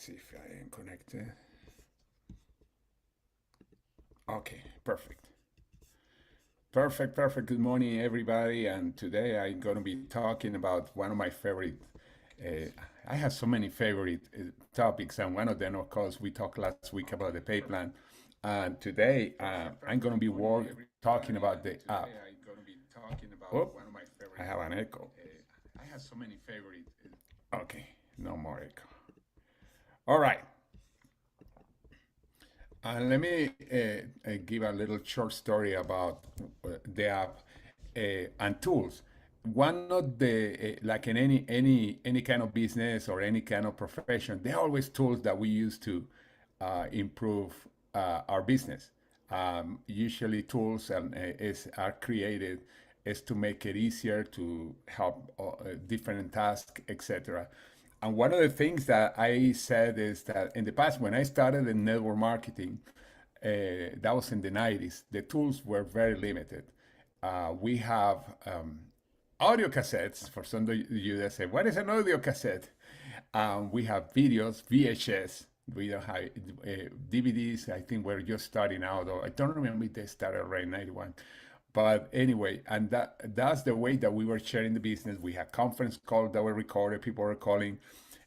Let's see if I am connected. Okay, perfect. Perfect, perfect. Good morning, everybody. And today I'm going to be talking about one of my favorite. Uh, I have so many favorite topics, and one of them, of course, we talked last week about the pay plan. And today I'm going to be talking about the app. Oh, I have an echo. I have so many favorite. Okay, no more echo. All right. Let me give a little short story about the app and tools. One of the like in any kind of business or any kind of profession, there are always tools that we use to improve our business. Usually, tools are created is to make it easier to help different tasks, etc. And one of the things that I said is that in the past, when I started in network marketing, that was in the 90s, the tools were very limited. We have audio cassettes, for some of you that say, what is an audio cassette? We have videos, VHS. We don't have DVDs. I think we're just starting out, though. I don't remember if they started already in 91. But anyway, and that's the way that we were sharing the business. We had conference calls that were recorded. People were calling.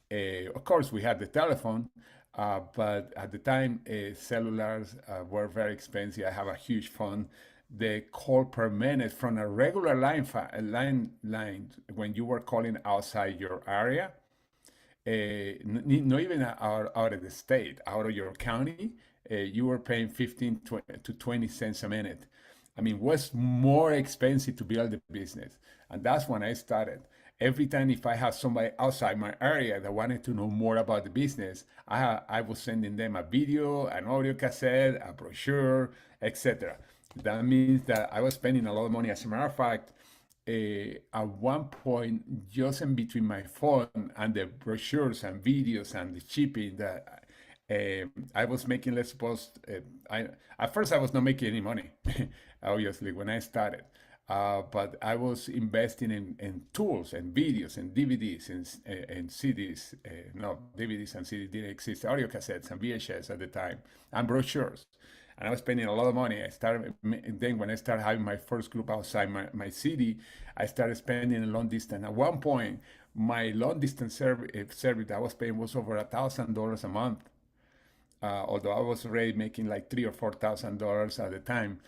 Of course, we had the telephone, but at the time, cellulars were very expensive. I have a huge phone. The call per minute from a regular line when you were calling outside your area, not even out of the state, out of your county, you were paying 15 to 20 cents a minute. I mean, what's more expensive to build a business? And that's when I started. Every time if I have somebody outside my area that wanted to know more about the business, I was sending them a video, an audio cassette, a brochure, etc. That means that I was spending a lot of money. As a matter of fact, at one point, just in between my phone and the brochures and videos and the shipping, that I was making, let's suppose, at first I was not making any money, obviously, when I started. But I was investing in tools and videos and DVDs and CDs. No, DVDs and CDs didn't exist. Audio cassettes and VHS at the time, and brochures. And I was spending a lot of money. Then when I started having my first group outside my city, I started spending a long distance. At one point, my long distance service that I was paying was over $1,000 a month. Although I was already making like $3,000 or $4,000 at the time.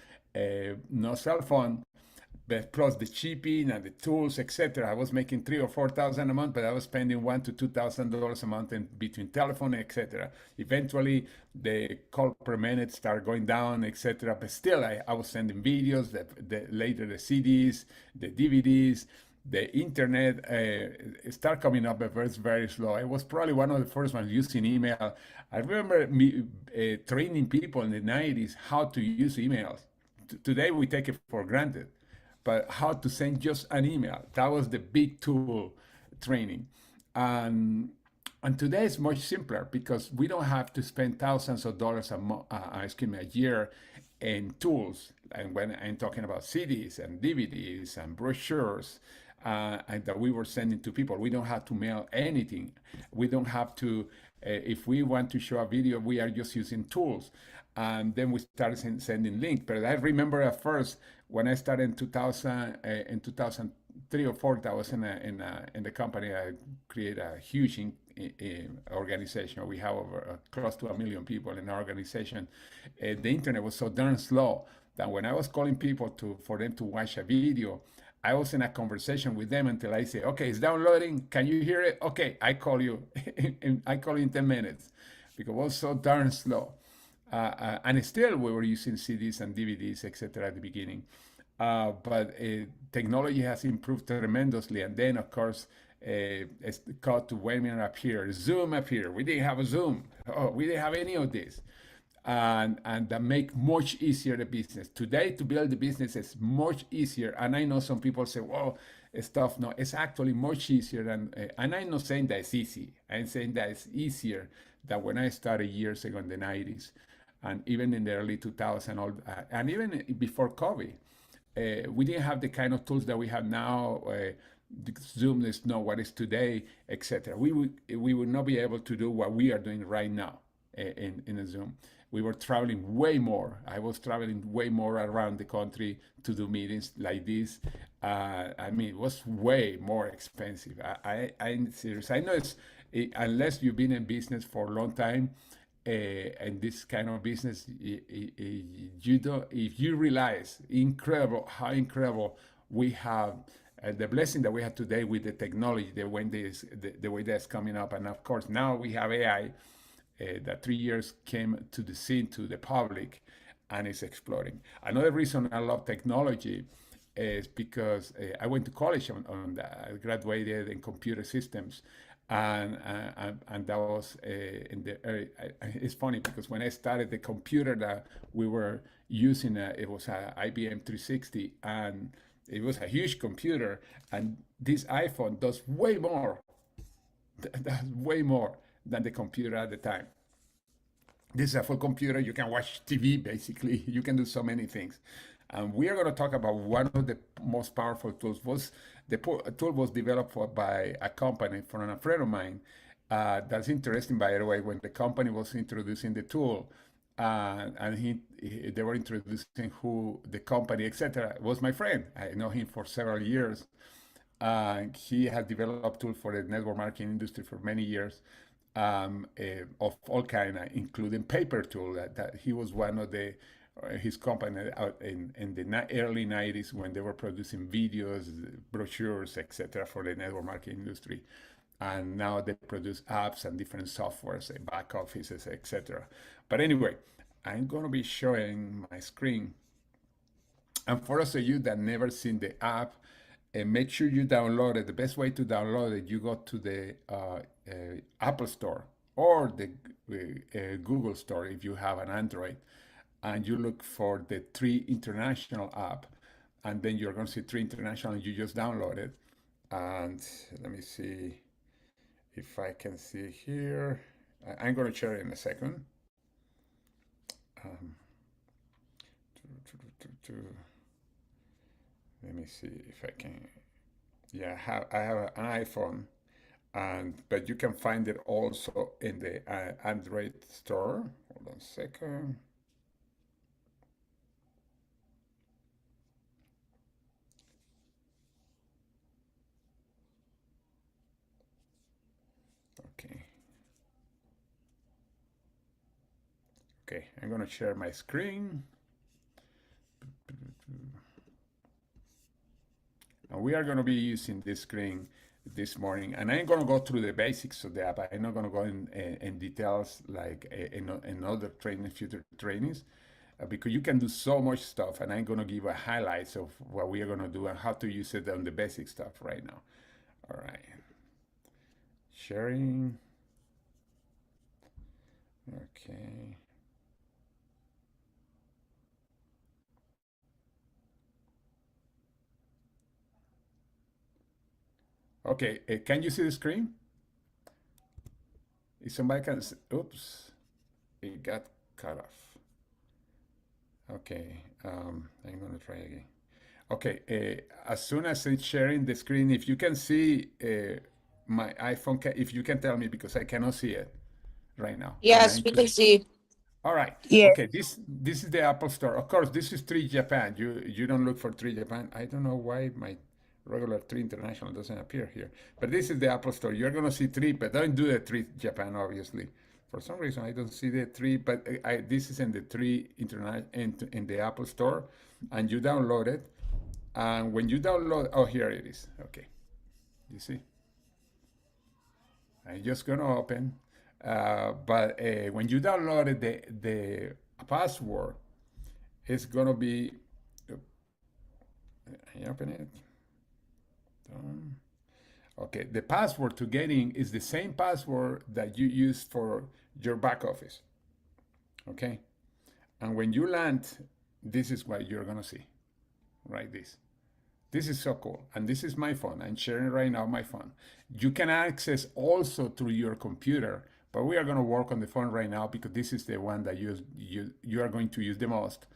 No cell phone, but plus the shipping and the tools, etc. I was making 3 or 4 thousand a month, but I was spending $1,000 to $2,000 a month in between telephone, etc. Eventually, the call per minute started going down, etc. But still, I was sending videos, later the CDs, the DVDs. The internet started coming up, but it's very slow. I was probably one of the first ones using email. I remember me training people in the 90s how to use emails. Today we take it for granted, but how to send just an email. That was the big tool training. And and today it's much simpler because we don't have to spend thousands of dollars a year in tools. And when I'm talking about CDs and DVDs and brochures and that we were sending to people, we don't have to mail anything. We don't have to, if we want to show a video, we are just using tools. And then we started sending links. But I remember at first when I started in 2003 or 4, I was in the company. I created a huge organization. We have over close to 1 million people in our organization. The internet was so darn slow that when I was calling people for them to watch a video, I was in a conversation with them until I say, okay, it's downloading. Can you hear it? Okay, I call you. I call you in 10 minutes because it was so darn slow. And still we were using CDs and DVDs, etc. at the beginning. But technology has improved tremendously. And then, of course, it's called to webinar appear, Zoom appear. We didn't have a Zoom. Oh, we didn't have any of this. And that make much easier the business. Today, to build the business is much easier. And I know some people say, well, stuff. No, it's actually much easier than, and I'm not saying that it's easy. I'm saying that it's easier than when I started years ago in the 90s and even in the early 2000s, and even before COVID. We didn't have the kind of tools that we have now. Zoom is not what is today, etc. We would not be able to do what we are doing right now in a Zoom. We were traveling way more. I was traveling way more around the country to do meetings like this. I mean, it was way more expensive. I'm serious. I know unless you've been in business for a long time, and this kind of business, you don't. If you realize incredible how incredible we have the blessing that we have today with the technology, the way that's coming up, and of course now we have AI that 3 years came to the scene to the public, and it's exploding. Another reason I love technology is because I went to college on that. I graduated in computer systems, and that was in the early. It's funny because when I started, the computer that we were using, it was a IBM 360, and it was a huge computer, and this iPhone does way more, does way more than the computer at the time. This is a full computer. You can watch TV, basically. You can do so many things. And we are going to talk about one of the most powerful tools. The tool was developed by a company from a friend of mine. That's interesting, by the way, when the company was introducing the tool, and they were introducing who the company, etc. Was my friend. I know him for several years. He has developed tools for the network marketing industry for many years, of all kind, including paper tool. That he was one of the his company out in the early 90s when they were producing videos, brochures, etc. for the network marketing industry. And now they produce apps and different softwares, back offices, etc. But anyway, I'm going to be showing my screen. And for those of you that never seen the app, make sure you download it. The best way to download it, you go to the Apple Store or the Google Store if you have an Android, and you look for the Tree International app, and then you're going to see Tree International, and you just download it. And let me see if I can see here. I'm going to share it in a second. Um, let me see if I can. Yeah, I have an iPhone, but you can find it also in the Android store. Hold on a second. Okay. Okay, I'm gonna share my screen. And we are gonna be using this screen this morning, and I'm gonna go through the basics of the app. I'm not gonna go in details like in other training, future trainings, because you can do so much stuff, and I'm gonna give a highlights of what we are gonna do and how to use it on the basic stuff right now. All right, sharing. Okay. Okay, can you see the screen? If somebody can, oops, it got cut off. Okay, I'm gonna try again. Okay, as soon as it's sharing the screen, if you can see my iPhone, if you can tell me because I cannot see it right now, and Yes, I'm we can too. see. All right. Yeah. Okay. This is the Apple Store. Of course, this is Tree Japan. You don't look for Tree Japan. I don't know why my regular Tree International doesn't appear here. But this is the Apple Store. You're gonna see Tree, but don't do the Tree Japan, obviously. For some reason, I don't see the Tree, but this is in the Tree International in the Apple Store, and you download it. And when you download, oh, here it is. Okay. You see. I'm just gonna open. But when you download it, the password is gonna be. I open it. Done. Okay, the password to get in is the same password that you use for your back office. Okay, and when you land, this is what you're gonna see. Right, this. This is so cool. And this is my phone. I'm sharing right now my phone. You can access also through your computer, but we are going to work on the phone right now because this is the one that you are going to use the most.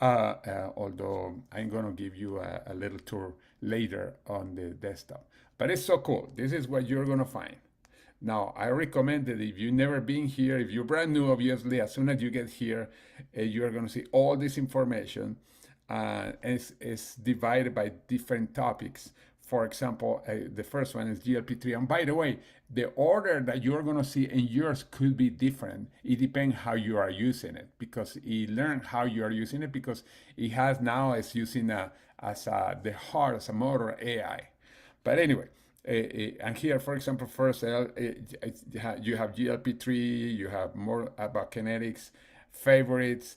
Although I'm going to give you a little tour later on the desktop. But it's so cool. This is what you're gonna find. Now, I recommend that if you've never been here, if you're brand new, obviously, as soon as you get here, you're going to see all this information. It's divided by different topics. For example, the first one is GLP-3. And by the way, the order that you're going to see in yours could be different. It depends how you are using it, because it learned how you are using it, because it has now is using the heart as a motor AI. But anyway, and here, for example, first you have GLP-3, you have more about kinetics, favorites.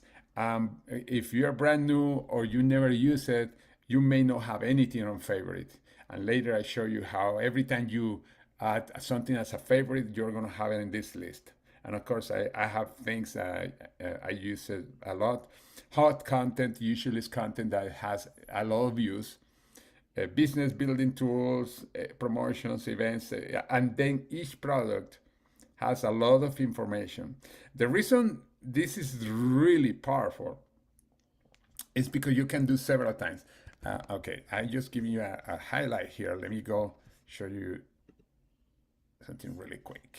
If you're brand new or you never use it, you may not have anything on favorite. And later I show you how every time you add something as a favorite, you're gonna have it in this list. And of course, I have things that I use it a lot. Hot content usually is content that has a lot of views. Business building tools, promotions, events, and then each product has a lot of information. The reason this is really powerful is because you can do several times. Okay, I'm just giving you a highlight here. Let me go show you something really quick.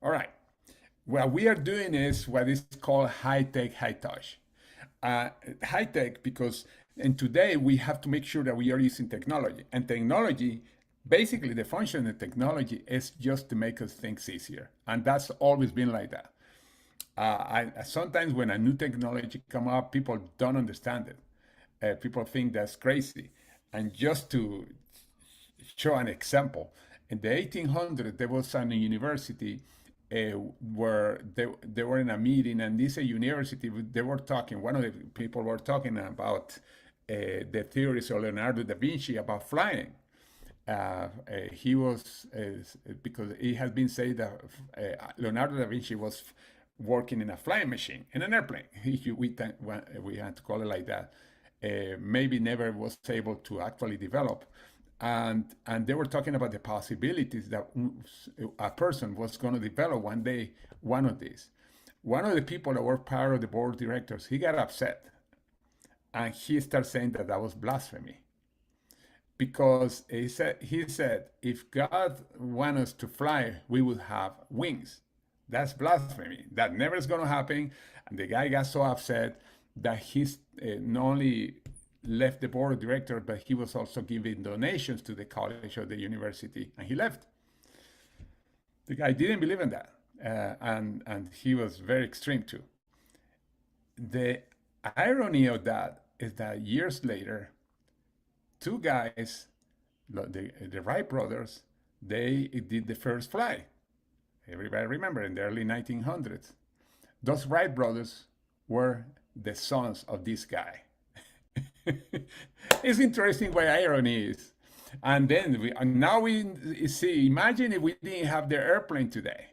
All right, what we are doing is what is called high tech, high touch. High tech because and today we have to make sure that we are using technology. And technology, basically the function of technology is just to make us things easier. And that's always been like that. Sometimes when a new technology come up, people don't understand it. People think that's crazy. And just to show an example, in the 1800s, there was a university where they were in a meeting, and this university, they were talking, one of the people were talking about the theories of Leonardo da Vinci about flying. He was, because it has been said that Leonardo da Vinci was working in a flying machine, in an airplane. We had to call it like that. Maybe never was able to actually develop. And they were talking about the possibilities that a person was going to develop one day one of these. One of the people that were part of the board of directors, he got upset, and he started saying that that was blasphemy, because he said if God wanted us to fly, we would have wings. That's blasphemy. That never is going to happen. And the guy got so upset that he's not only left the board of directors, but he was also giving donations to the college or the university, and he left. The guy didn't believe in that, and he was very extreme too. The irony of that is that years later, two guys, the Wright brothers, they did the first flight. Everybody remember in the early 1900s. Those Wright brothers were the sons of this guy. It's interesting what irony is. And then now we see, imagine if we didn't have the airplane today.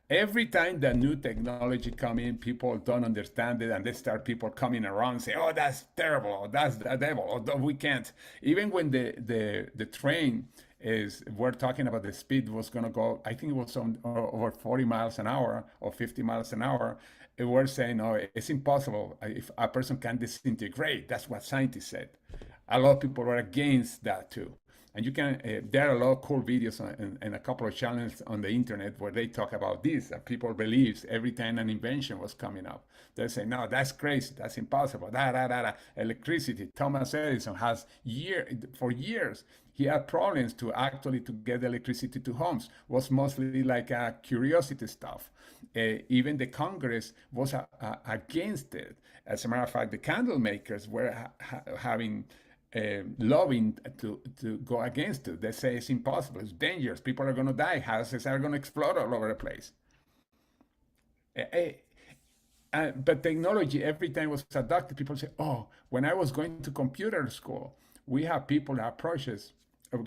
Every time that new technology come in, people don't understand it, and they start people coming around and say, "Oh, that's terrible! Or that's the devil! Or we can't." Even when the train is, we're talking about the speed was going to go. I think it was over 40 miles an hour or 50 miles an hour. And we're saying, "Oh, it's impossible. If a person can disintegrate," that's what scientists said. A lot of people are against that too. And you can, there are a lot of cool videos and a couple of channels on the internet where they talk about this, that people believe every time an invention was coming up. They say, no, that's crazy, that's impossible, Electricity, Thomas Edison has for years, he had problems to actually to get electricity to homes. It was mostly like a curiosity stuff. Even the Congress was against it. As a matter of fact, the candle makers were having lobbying to go against it. They say it's impossible, it's dangerous, people are going to die, houses are going to explode all over the place. But technology, every time it was adopted, people say, oh, when I was going to computer school, we have people that approach us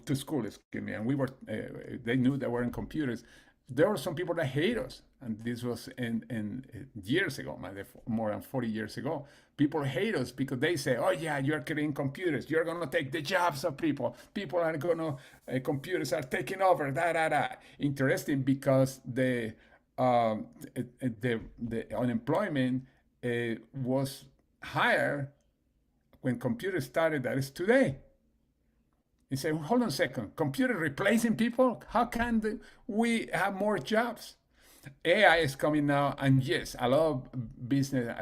to school, excuse me, and we were, they knew they were in computers. There were some people that hate us, and this was in years ago, more than 40 years ago. People hate us because they say, "Oh yeah, you're creating computers. You're gonna take the jobs of people. People are gonna computers are taking over." Interesting, because the unemployment was higher when computers started than it is today. You say, hold on a second, computer replacing people? How can we have more jobs? AI is coming now, and yes, a lot of business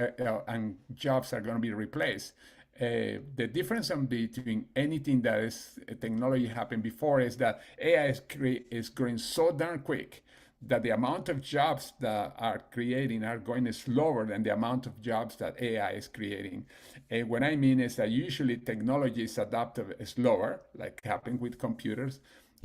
and jobs are going to be replaced. The difference between anything that is technology happened before is that AI is growing so darn quick that the amount of jobs that are creating are going slower than the amount of jobs that AI is creating. And what I mean is that usually technology is adaptive slower, like happened with computers.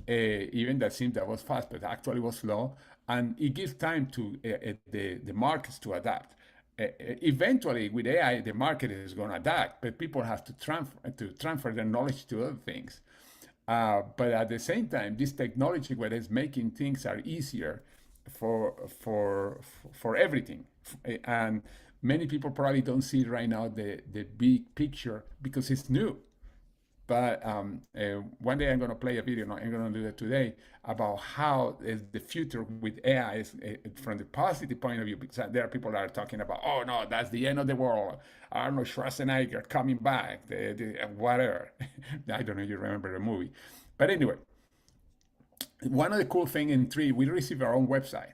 Even that seemed that was fast, but actually was slow, and it gives time to the markets to adapt. Eventually, with AI, the market is going to adapt, but people have to transfer their knowledge to other things. But at the same time, this technology, what is making things are easier for everything, and many people probably don't see right now the big picture because it's new. But one day I'm going to play a video, I'm going to do that today, about how is the future with AI is, from the positive point of view, because there are people that are talking about, oh no, that's the end of the world. Arnold Schwarzenegger coming back, whatever. I don't know if you remember the movie. But anyway, one of the cool things in Tree, we receive our own website.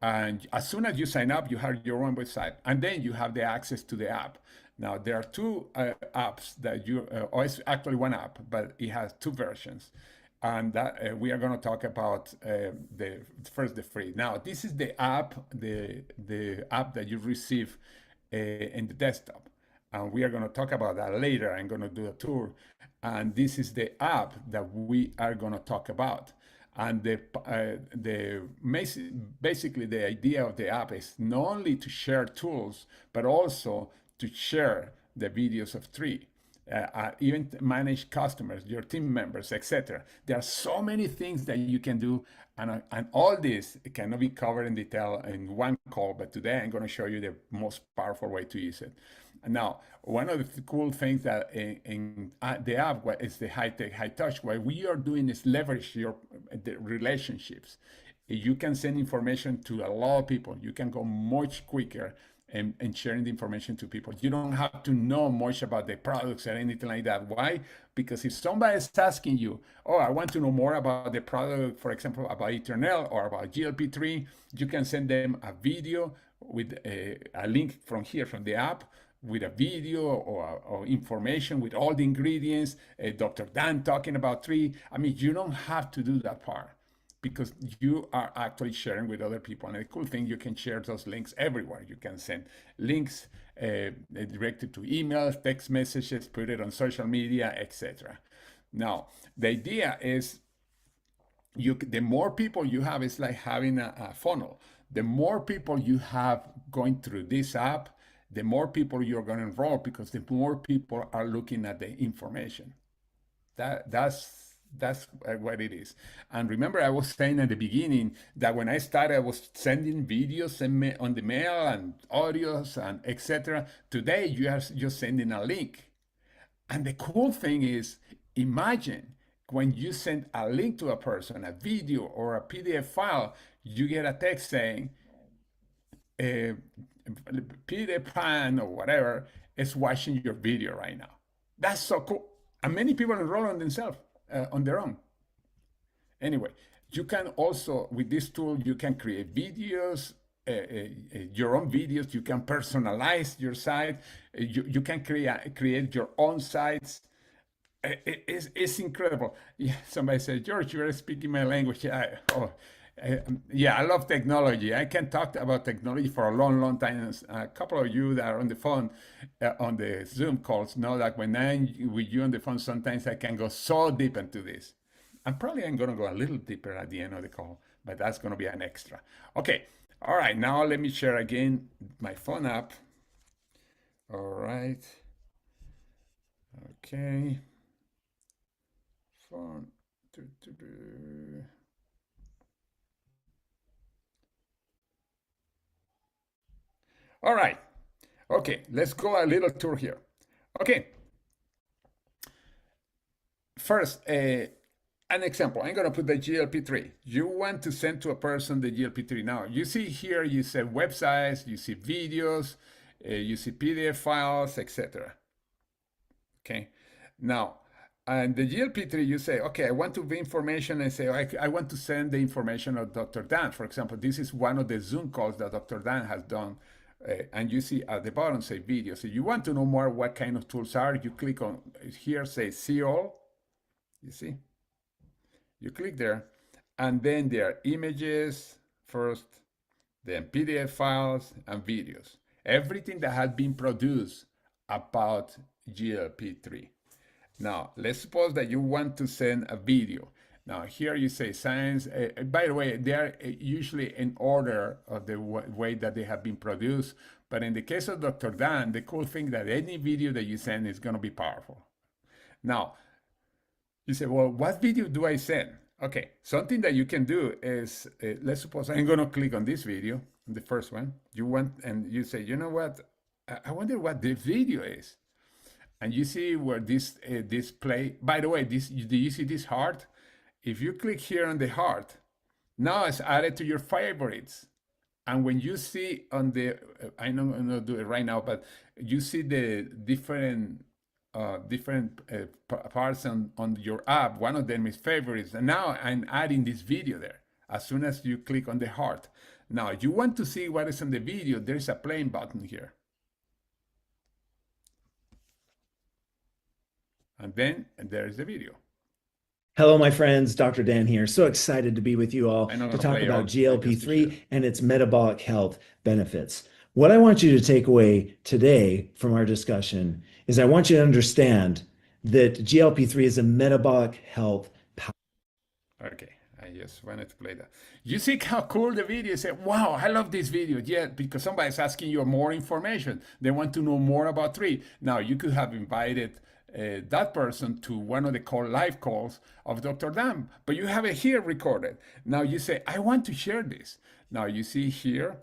And as soon as you sign up, you have your own website, and then you have the access to the app. Now, there are two apps that or it's actually one app, but it has two versions. And that we are going to talk about the free. Now, this is the app, the app that you receive in the desktop. And we are going to talk about that later. I'm going to do a tour. And this is the app that we are going to talk about. And basically the idea of the app is not only to share tools, but also to share the videos of Tree, even manage customers, your team members, etc. There are so many things that you can do, and all this cannot be covered in detail in one call, but today I'm going to show you the most powerful way to use it. Now, one of the cool things that in the app is the high tech, high touch. What we are doing is leverage the relationships. You can send information to a lot of people. You can go much quicker and sharing the information to people. You don't have to know much about the products or anything like that. Why? Because if somebody is asking you, oh, I want to know more about the product, for example, about Eternel or about GLP-3, you can send them a video with a link from here, from the app, with a video or information with all the ingredients, Dr. Dan talking about Tree. I mean, you don't have to do that part because you are actually sharing with other people. And the cool thing, you can share those links everywhere. You can send links directed to emails, text messages, put it on social media, etc. Now, the idea is the more people you have, it's like having a funnel. The more people you have going through this app, the more people you're going to enroll because the more people are looking at the information. That's what it is. And remember, I was saying at the beginning that when I started, I was sending videos on the mail and audios and etc. Today, you are just sending a link. And the cool thing is, imagine when you send a link to a person, a video or a PDF file, you get a text saying, Peter Pan or whatever is watching your video right now. That's so cool. And many people enroll on themselves, on their own. Anyway, you can also, with this tool, you can create videos, your own videos. You can personalize your site. You can create your own sites. It's incredible. Yeah, somebody said, George, you are speaking my language. Yeah, I love technology. I can talk about technology for a long, long time. A couple of you that are on the phone, on the Zoom calls, know that when I'm with you on the phone, sometimes I can go so deep into this. And probably I'm going to go a little deeper at the end of the call, but that's going to be an extra. Okay. All right. Now let me share again my phone app. All right. Okay. Phone. All right. Okay, let's go a little tour here. Okay. First, an example. I'm going to put the GLP-3. You want to send to a person the GLP-3. Now, you see here, you see websites, you see videos, you see PDF files, etc. Okay. Now, And the GLP-3, you say, okay, I want to be information and say, I want to send the information of Dr. Dan. For example, this is one of the Zoom calls that Dr. Dan has done. And you see at the bottom, say video. So you want to know more what kind of tools are, you click on here, say see all. You see? You click there. And then there are images first, then PDF files and videos. Everything that has been produced about GLP-3. Now, let's suppose that you want to send a video. Now, here you say science. By the way, they are usually in order of the way that they have been produced. But in the case of Dr. Dan, the cool thing that any video that you send is going to be powerful. Now, you say, well, what video do I send? Okay, something that you can do is, let's suppose I'm going to click on this video, the first one. You want, and you say, you know what? I wonder what the video is. And you see where this play. By the way, do you see this heart? If you click here on the heart, now it's added to your favorites. And when you see on the, I'm not gonna do it right now, but you see the different parts on your app. One of them is favorites, and now I'm adding this video there. As soon as you click on the heart, now you want to see what is on the video. There's a play button here. And then there's the video. Hello, my friends. Dr. Dan here. So excited to be with you all to talk about GLP-3 and its metabolic health benefits. What I want you to take away today from our discussion is I want you to understand that GLP-3 is a metabolic health power. Okay, I just wanted to play that. You see how cool the video is? Wow, I love this video. Yeah, because somebody's asking you more information. They want to know more about 3. Now, you could have invited that person to one of the live calls of Dr. Dan, but you have it here recorded. Now you say, I want to share this. Now you see here,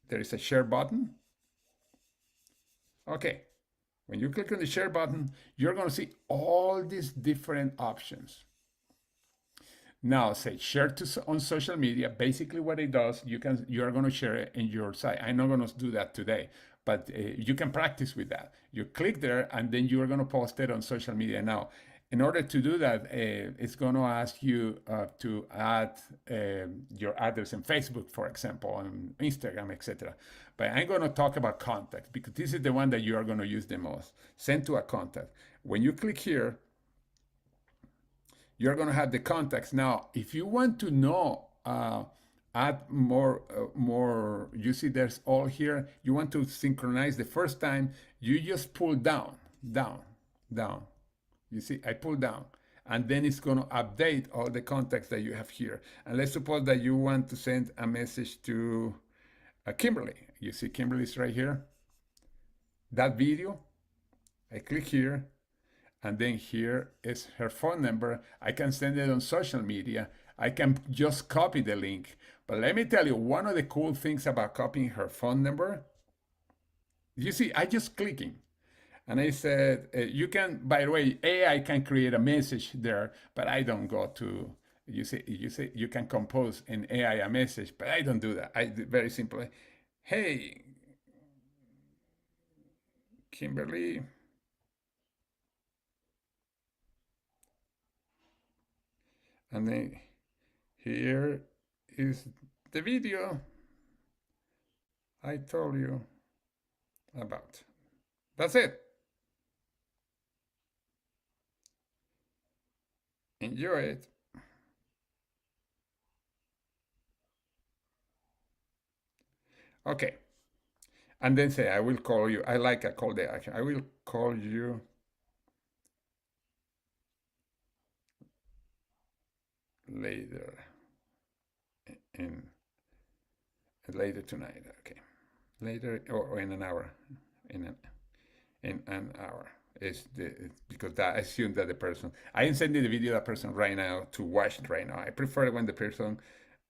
there is a share button. Okay, when you click on the share button, you're going to see all these different options. Now say share on social media. Basically what it does, you're going to share it in your site. I'm not going to do that today, but you can practice with that. You click there and then you're going to post it on social media. Now, in order to do that, it's going to ask you to add your address in Facebook, for example, on Instagram, etc. But I'm going to talk about contacts because this is the one that you are going to use the most. Send to a contact. When you click here, you're going to have the contacts. Now, if you want to know, add more, you see there's all here. You want to synchronize the first time, you just pull down. You see, I pull down. And then it's going to update all the contacts that you have here. And let's suppose that you want to send a message to Kimberly. You see Kimberly's right here. That video, I click here. And then here is her phone number. I can send it on social media. I can just copy the link. But let me tell you, one of the cool things about copying her phone number, you see, I just clicking. And I said, you can, by the way, AI can create a message there, but I don't go to, you say you can compose in AI a message, but I don't do that. I do very simply, hey, Kimberly, and then here is the video I told you about. That's it. Enjoy it. Okay. And then say, I will call you. I like a call to action. I will call you later later tonight. Okay, later or in an hour. In an hour is because that I assume that the person I am sending the video to that person right now to watch it right now. I prefer when the person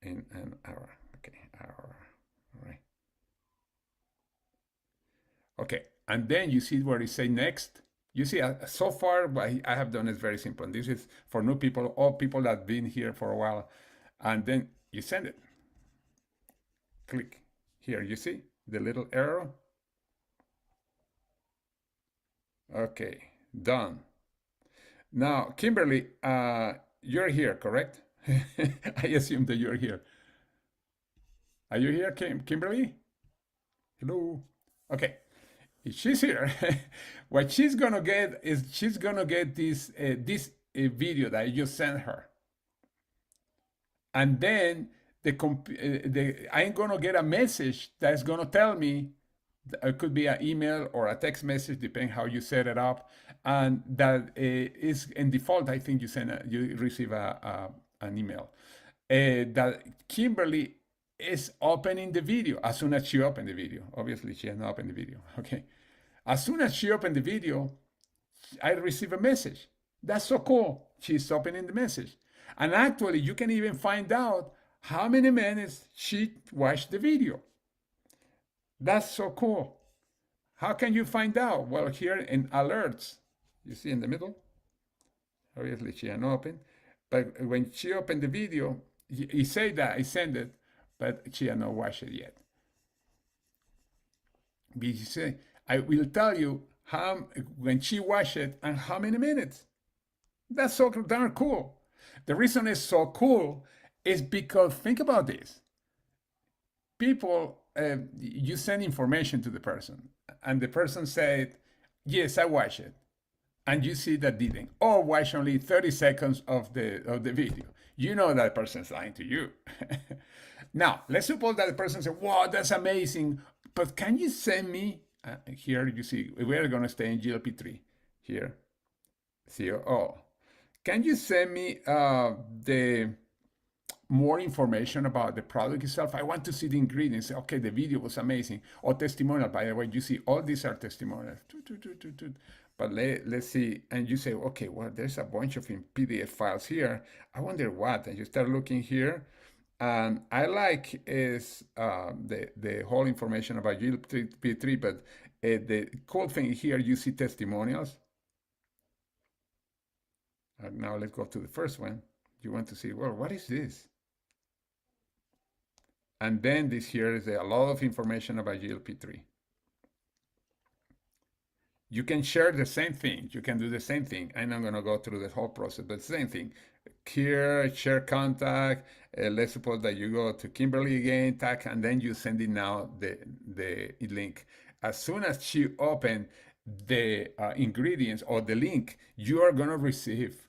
in an hour. Okay, hour. All right. Okay, and then you see where it say next. You see, so far what I have done is very simple. And this is for new people, all people that have been here for a while. And then you send it. Click here. You see the little arrow? Okay, done. Now, Kimberly, you're here, correct? I assume that you're here. Are you here, Kimberly? Hello. Okay. If she's here, what she's gonna get is she's gonna get this video that I just sent her, and then I'm gonna get a message that's gonna tell me. It could be an email or a text message, depending how you set it up, and that is in default. I think you receive an email that Kimberly is opening the video. As soon as she opened the video, obviously she has not opened the video. Okay, as soon as she opened the video, I receive a message. That's so cool. She's opening the message, and actually, you can even find out how many minutes she watched the video. That's so cool. How can you find out? Well, here in alerts, you see in the middle, obviously she unopened, but when she opened the video, he said that I sent it, but she had not watched it yet. But she said, I will tell you how when she watched it and how many minutes. That's so darn cool. The reason it's so cool is because think about this. People, you send information to the person, and the person said, yes, I watched it. And you see that didn't, or watch only 30 seconds of the video. You know that person's lying to you. Now, let's suppose that the person said, wow, that's amazing, but can you send me, here you see, we're going to stay in GLP-3, here, COO. Can you send me the more information about the product itself? I want to see the ingredients. Okay, the video was amazing. Or testimonial, by the way, you see all these are testimonials. But let's see, and you say, okay, well, there's a bunch of PDF files here. I wonder what, and you start looking here. And I like is the whole information about GLP-3, but the cool thing here, you see testimonials. And now let's go to the first one. You want to see, well, what is this? And then this here is a lot of information about GLP-3. You can share the same thing. You can do the same thing. I'm not going to go through the whole process, but same thing. Here, share contact. Let's suppose that you go to Kimberly again, tag, and then you send it now the link. As soon as she opened the ingredients or the link, you are going to receive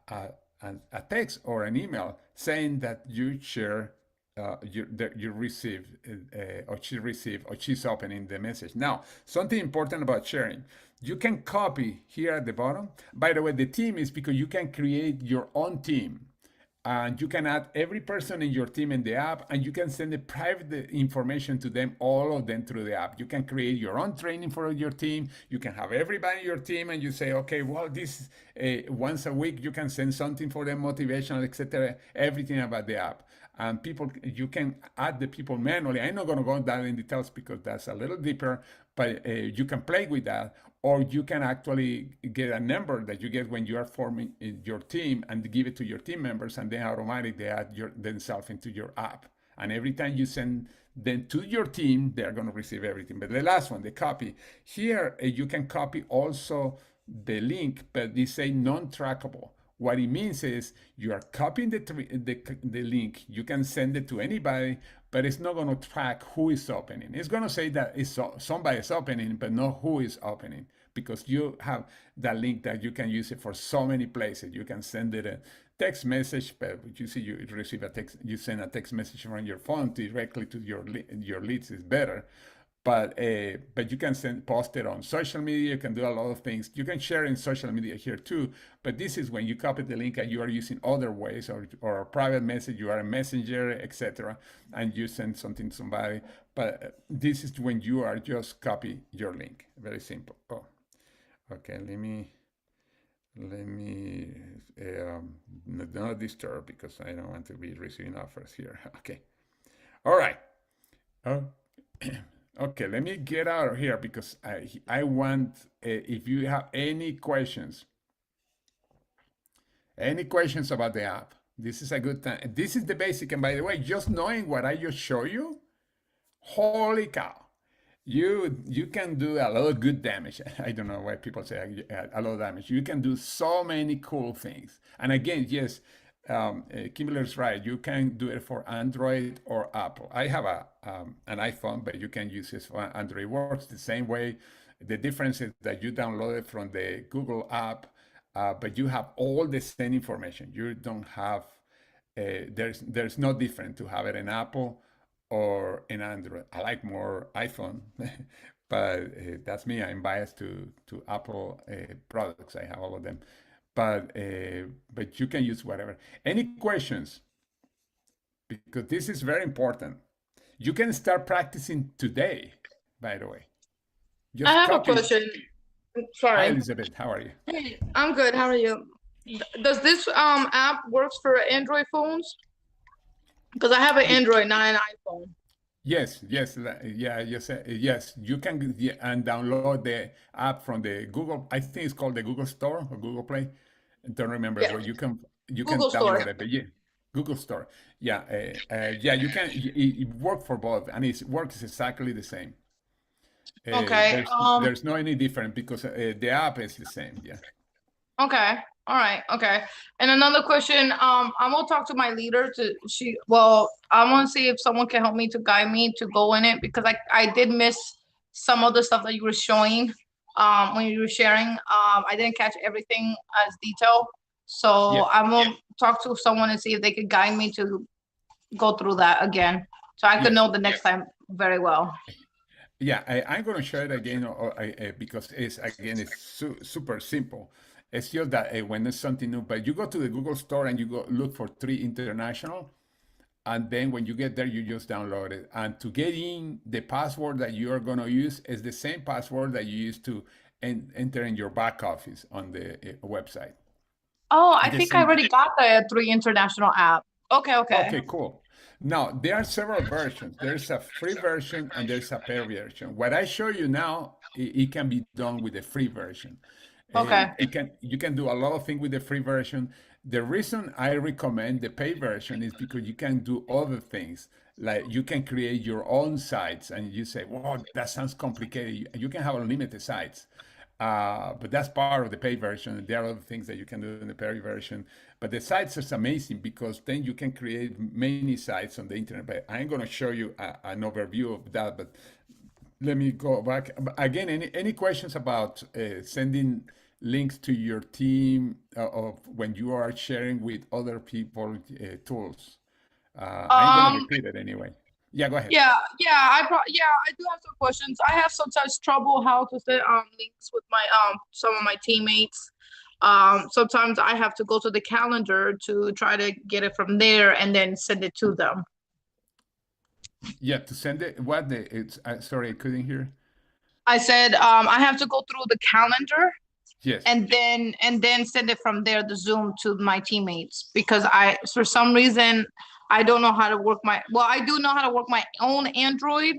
a text or an email saying that you share you receive or she received or she's opening the message. Now, something important about sharing. You can copy here at the bottom. By the way, the team is because you can create your own team. And you can add every person in your team in the app, and you can send the private information to them, all of them through the app. You can create your own training for your team. You can have everybody in your team, and you say, okay, well, this once a week you can send something for them, motivational, etc. Everything about the app. And people, you can add the people manually. I'm not going to go down in details because that's a little deeper, but you can play with that, or you can actually get a number that you get when you are forming your team and give it to your team members, and then automatically they add themselves into your app. And every time you send them to your team, they're going to receive everything. But the last one, the copy. Here, you can copy also the link, but they say non-trackable. What it means is you are copying the link. You can send it to anybody, but it's not going to track who is opening. It's going to say that somebody is opening, but not who is opening, because you have that link that you can use it for so many places. You can send it a text message, but you see you receive a text, you send a text message from your phone directly to your leads is better. But you can post it on social media. You can do a lot of things. You can share in social media here too. But this is when you copy the link and you are using other ways, or a private message. You are a messenger, etc., and you send something to somebody. But this is when you are just copy your link. Very simple. Oh, okay. Let me not disturb, because I don't want to be receiving offers here. Okay. All right. Okay, let me get out of here, because I want, if you have any questions about the app, this is a good time. This is the basic. And by the way, just knowing what I just showed you, holy cow, you can do a lot of good damage. I don't know why people say a lot of damage. You can do so many cool things. And again, yes, Kimberly's right. You can do it for Android or Apple. I have an iPhone, but you can use it for Android. It works the same way. The difference is that you download it from the Google app, but you have all the same information. You don't have there's no different to have it in Apple or in Android. I like more iPhone, but that's me. I'm biased to Apple products. I have all of them, but you can use whatever. Any questions? Because this is very important. You can start practicing today. By the way, I just have a copy. question. Hi, Sorry. Elizabeth. How are you? Hey, I'm good. How are you? Does this app works for Android phones? Because I have an Android, not an iPhone. Yes, yes, yeah, yes, yes. You can and download the app from the Google. I think it's called the Google Store or Google Play. I don't remember Yeah, where you can Google Store. download it, but yeah, Google Store. Yeah, yeah, you can. It work for both, and it works exactly the same. Okay. There's no any different because the app is the same. Yeah. Okay. All right. Okay. And another question. I'm gonna talk to my leader well, I want to see if someone can help me to guide me to go in it because I did miss some of the stuff that you were showing when you were sharing. I didn't catch everything as detail. So Yeah. I'm gonna talk to someone and see if they could guide me to go through that again. So I could Yes. know the next time very well. Yeah, I'm going to share it again because it's super simple. It's just that when it's something new, but you go to the Google Store and you go look for Tree International, and then when you get there, you just download it. And to get in, the password that you are going to use is the same password that you use to enter in your back office on the website. Oh, I The think I same. already got the Tree International app. Okay. Okay, cool. Now, there are several versions. There's a free version and there's a paid version. What I show you now, it can be done with the free version. Okay. You can do a lot of things with the free version. The reason I recommend the paid version is because you can do other things. Like you can create your own sites and you say, "Wow, that sounds complicated." You can have unlimited sites. But that's part of the paid version. There are other things that you can do in the paid version. But the sites is amazing because then you can create many sites on the internet. But I'm going to show you an overview of that. But let me go back again. Any questions about sending links to your team of when you are sharing with other people tools? I'm going to repeat it anyway. Yeah, go ahead. Yeah, I do have some questions. I have sometimes trouble how to set links with my some of my teammates. Sometimes I have to go to the calendar to try to get it from there and then send it to them. Yeah, to send it. It's sorry, I couldn't hear. I said I have to go through the calendar. Yes. And then send it from there, the Zoom, to my teammates because for some reason I don't know how to work I do know how to work my own Android.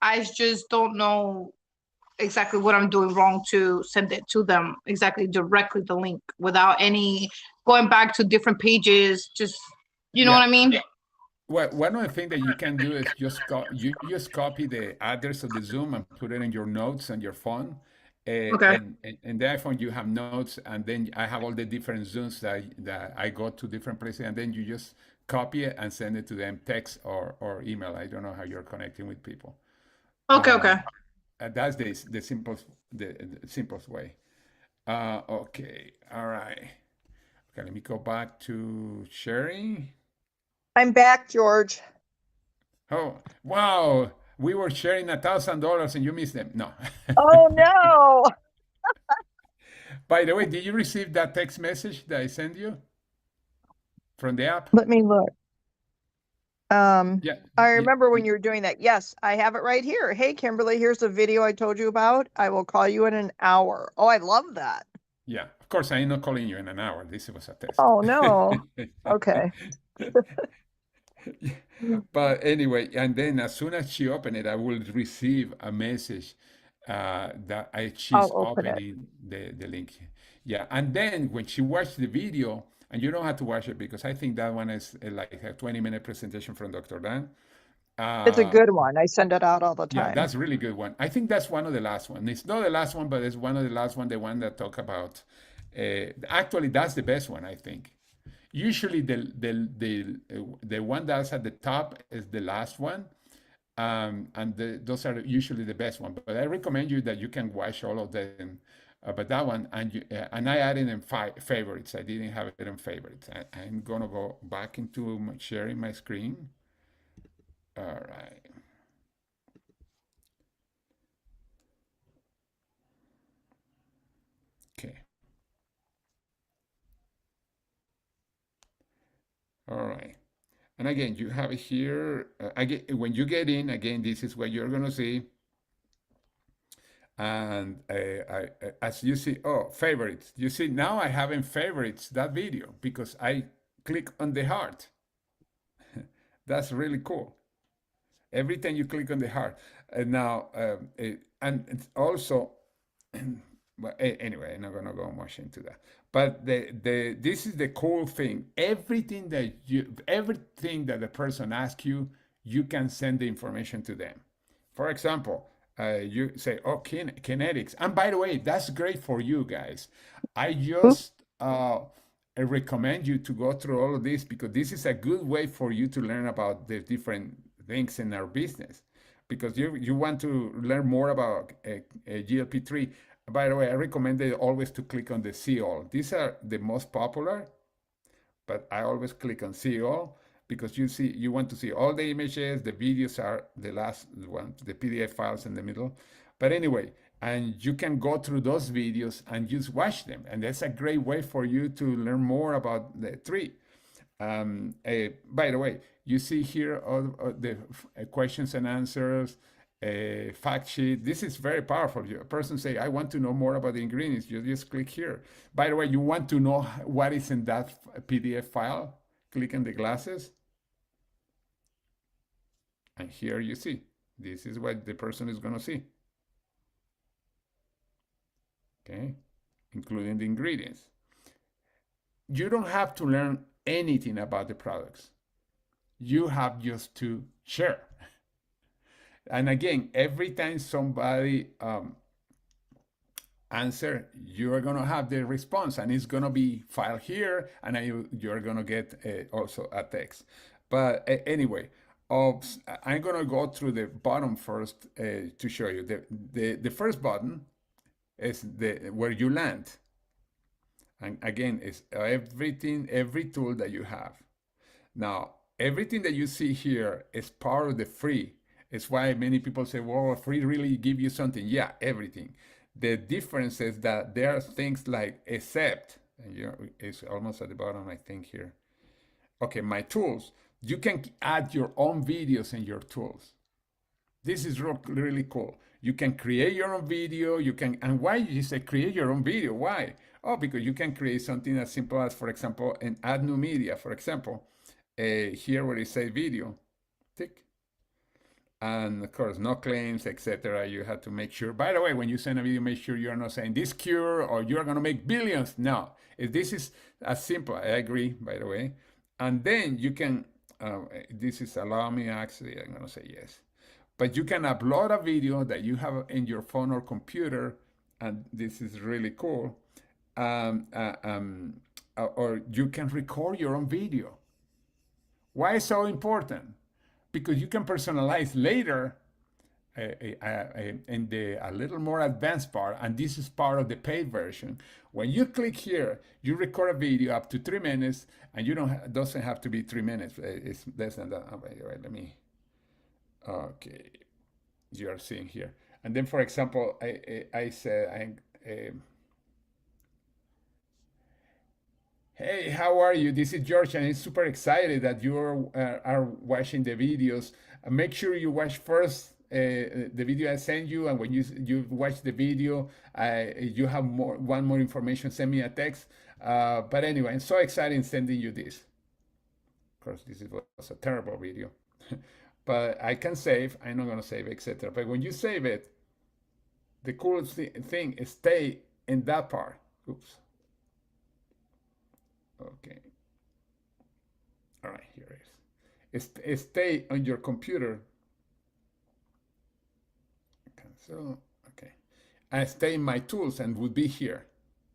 I just don't know exactly what I'm doing wrong to send it to them exactly directly the link without any going back to different pages. Just you know what I mean? Well, one of the things that you can do is you just copy the address of the Zoom and put it in your notes on your phone. Okay. And the iPhone, you have notes, and then I have all the different Zooms that I go to different places, and then you just copy it and send it to them, text or email. I don't know how you're connecting with people. Okay. That's the simplest way. Okay, all right. Okay, let me go back to sharing. I'm back, George. Oh, wow. We were sharing $1,000 and you missed them. No. Oh, no. By the way, did you receive that text message that I sent you from the app? Let me look. Yeah. I remember when you were doing that. Yes, I have it right here. Hey, Kimberly, here's the video I told you about. I will call you in an hour. Oh, I love that. Yeah, of course, I'm not calling you in an hour. This was a test. Oh, no. Okay. But anyway, and then as soon as she opened it, I will receive a message that she's opening the link. Yeah, and then when she watched the video, and you don't have to watch it because I think that one is like a 20-minute presentation from Dr. Dan. It's a good one. I send it out all the Yeah, time. that's a really good one. I think that's one of the last one. It's not the last one, but it's one of the last one, the one that talk about. Actually, that's the best one, I think. Usually, the one that's at the top is the last one, and those are usually the best one. But I recommend you that you can watch all of them. But that one, and I added in favorites. I didn't have it in favorites. I'm gonna go back into sharing my screen. All right. Okay. All right. And again, you have here, again, when you get in, again, this is what you're going to see. And as you see, oh, favorites. You see, now I haven't favorites that video because I click on the heart. That's really cool. Every time you click on the heart. And now, and it's also, but anyway, I'm not gonna go much into that. But this is the cool thing. Everything that the person asks you, you can send the information to them. For example, you say, "Oh, kinetics," and by the way, that's great for you guys. I just I recommend you to go through all of this because this is a good way for you to learn about the different things in our business. Because you want to learn more about GLP-3. By the way, I recommend always to click on the see all. These are the most popular, but I always click on see all because you want to see all the images. The videos are the last one, the PDF files in the middle. But anyway, and you can go through those videos and just watch them. And that's a great way for you to learn more about the tree. By the way, you see here all the questions and answers, fact sheet. This is very powerful. A person say, I want to know more about the ingredients. You just click here. By the way, you want to know what is in that PDF file? Click on the glasses. And here you see, this is what the person is going to see. Okay, including the ingredients. You don't have to learn anything about the products. You have just to share. And again, every time somebody answer, you are going to have the response and it's going to be filed here and you're going to get also a text. But anyway, I'm going to go through the bottom first to show you. The first button is where you land. And again, it's everything, every tool that you have. Now, everything that you see here is part of the free. It's why many people say, well, free really give you something. Yeah, everything. The difference is that there are things like except, and it's almost at the bottom, I think here. Okay, my tools. You can add your own videos in your tools. This is really cool. You can create your own video. And why you say create your own video? Why? Oh, because you can create something as simple as, for example, an add new media. For example, here where it says video, tick. And of course, no claims, etc. You have to make sure. By the way, when you send a video, make sure you're not saying this cure or you're going to make billions. No, if this is as simple, I agree, by the way. And then you can, this is allow me, actually, I'm going to say yes. But you can upload a video that you have in your phone or computer, and this is really cool. Or you can record your own video. Why is so important? Because you can personalize later in a little more advanced part, and this is part of the paid version. When you click here, you record a video up to 3 minutes, and you doesn't have to be 3 minutes. It's less than that. Oh, wait, let me. Okay, you are seeing here, and then for example, I said, hey, how are you? This is George, and I'm super excited that you are watching the videos. Make sure you watch first the video I send you, and when you watch the video, you have one more information, send me a text. But anyway, I'm so excited in sending you this. Of course, this was a terrible video. But I can save. I'm not going to save, etc. But when you save it, the coolest thing is stay in that part. Oops. Okay. All right, here it is. stay on your computer. So, okay. I stay in my tools and would be here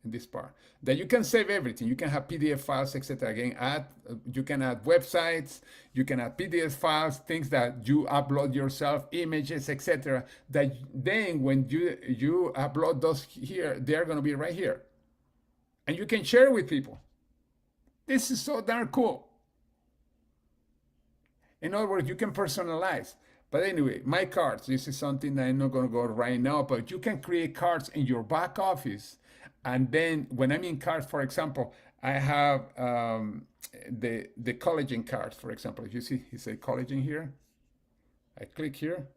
in this part. Then you can save everything. You can have PDF files, etc. Again, you can add websites, you can add PDF files, things that you upload yourself, images, etc. That then when you upload those here, they're going to be right here. And you can share with people. This is so darn cool. In other words, you can personalize. But anyway, my cards, this is something that I'm not going to go right now, but you can create cards in your back office. And then when I mean cards, for example, I have the collagen cards, for example. If you see, it says collagen here. I click here,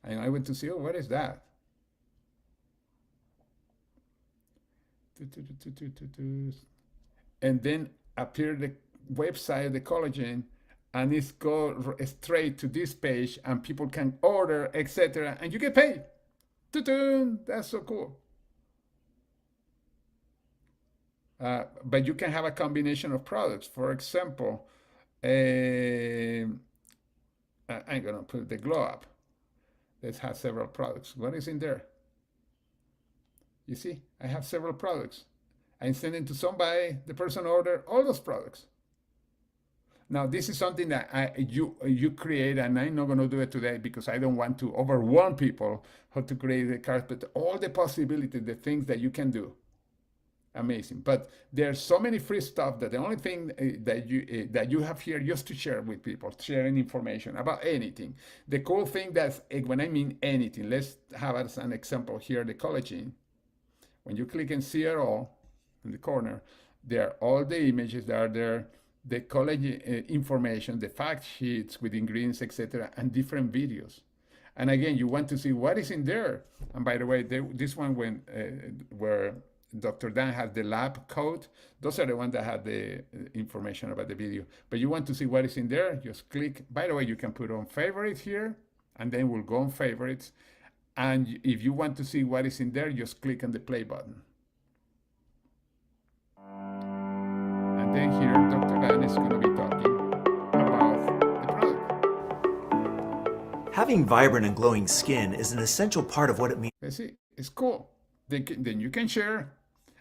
and I went to see, oh, what is that? And then appear the website, the collagen, and it's go straight to this page, and people can order, etc., and you get paid. That's so cool. But you can have a combination of products. For example, I'm gonna put the glow up. Let's have several products. What is in there? You see, I have several products. I'm sending to somebody, the person order all those products. Now, this is something that you create, and I'm not going to do it today because I don't want to overwhelm people how to create the cards, but all the possibilities, the things that you can do, amazing. But there's so many free stuff that the only thing that you have here just to share with people, sharing information about anything. The cool thing that when I mean anything, let's have as an example here the collagen. When you click and see it all in the corner, there are all the images that are there, the collagen information, the fact sheets with ingredients, etc., and different videos. And again, you want to see what is in there. And by the way, this one where Dr. Dan has the lab code, those are the ones that have the information about the video. But you want to see what is in there, just click. By the way, you can put on favorites here, and then we'll go on favorites. And if you want to see what is in there, just click on the play button. And then here, Dr. Dan is going to be talking about the product. Having vibrant and glowing skin is an essential part of what it means. Let's see, it's cool. Then you can share.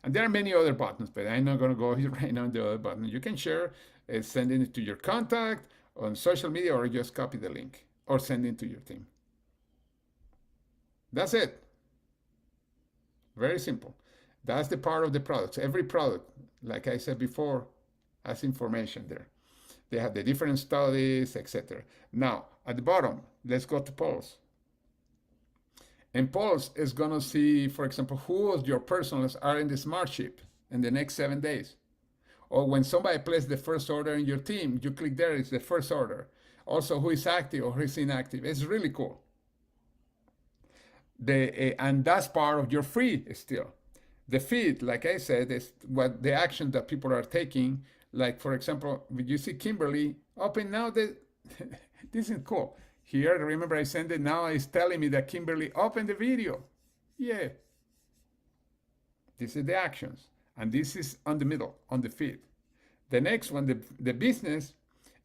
And there are many other buttons, but I'm not going to go here right now on the other button. You can share, sending it to your contact on social media, or just copy the link or send it to your team. That's it. Very simple. That's the part of the products. Every product, like I said before, has information there. They have the different studies, etc. Now, at the bottom, let's go to Pulse. And Pulse is going to see, for example, who of your personals are in the Smart Ship in the next 7 days. Or when somebody places the first order in your team, you click there, it's the first order. Also, who is active or who is inactive. It's really cool. And that's part of your free still. The feed, like I said, is what the action that people are taking. Like, for example, you see Kimberly open now. This is cool. Here, remember I sent it, now it's telling me that Kimberly opened the video. Yeah. This is the actions. And this is on the middle, on the feed. The next one, the business,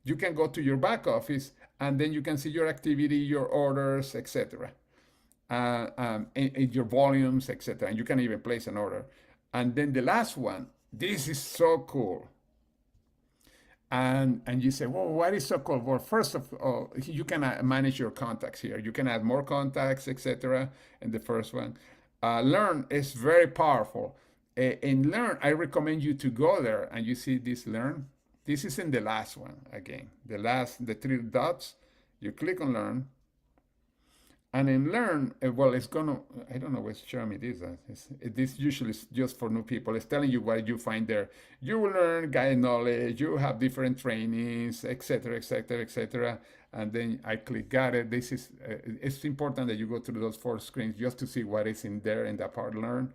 you can go to your back office, and then you can see your activity, your orders, etc. And your volumes, etc. And you can even place an order. And then the last one, this is so cool. And you say, well, what is so cool? Well, first of all, you can manage your contacts here. You can add more contacts, etc. in the first one. Learn is very powerful. In Learn, I recommend you to go there, and you see this Learn. This is in the last one again. The 3 dots. You click on Learn. And in Learn, well, it's gonna, I don't know what's showing me this. This usually is just for new people. It's telling you what you find there. You will learn guide knowledge, you have different trainings, etc., etc., etc. And then I click got it. This is, it's important that you go through those 4 screens just to see what is in there in that part, Learn.